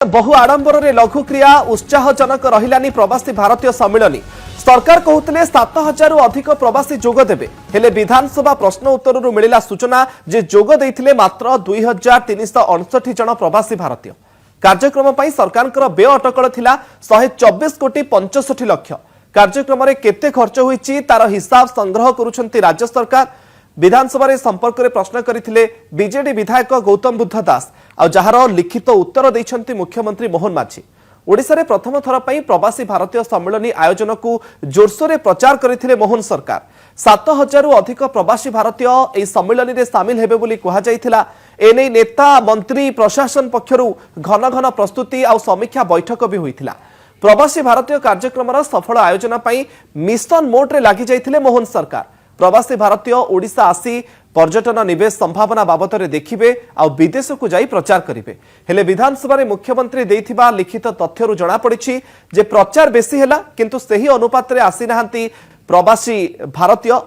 बहु आडंबर में लघु क्रिया उत्साहजनक रहिलानी प्रवासी भारतीय सम्मिलनी सरकार कहते 7,000 अधिक प्रवासी जोग देबे हेले विधानसभा प्रश्न उत्तर मिला सूचना जे जोग देइथिले मात्र 2,369 जन प्रवासी भारतीय कार्यक्रम पर सरकार व्यय अटकल थिला 124 कोटी 65 लक्ष कार्यक्रम में केते खर्च होईची तार हिसाब संग्रह करुछंती राज्य सरकार विधानसभा संपर्क में प्रश्न करते बीजेडी विधायक गौतम बुद्ध दास जार लिखित उत्तर देइछंती मुख्यमंत्री मोहन माझी ओडिशा रे प्रथम थर पई प्रवासी भारतीय सम्मेलनी आयोजन को जोरसोर प्रचार करथिले मोहन सरकार 7,000 अधिक प्रवासी भारतीय एही सम्मेलनी रे शामिल हेबे बोली कहा जायथिला एनै नेता मंत्री प्रशासन पक्षरु घन घन प्रस्तुति आ समीक्षा बैठक भी होइथिला प्रवासी भारतीय कार्यक्रम सफल आयोजन पई मिशन मोड रे लागि जायथिले मोहन सरकार प्रवासी भारतीय ओडिशा आसी पर्यटन निवेश संभावना बाबत देखिबे आ विदेश को जाई प्रचार करिवे हेले विधानसभा रे मुख्यमंत्री देइथिबा लिखित तथ्यरु जणा पड़िछि जे प्रचार बेसी हैला किंतु सही अनुपात रे आसी नाहंती प्रवासी भारतीय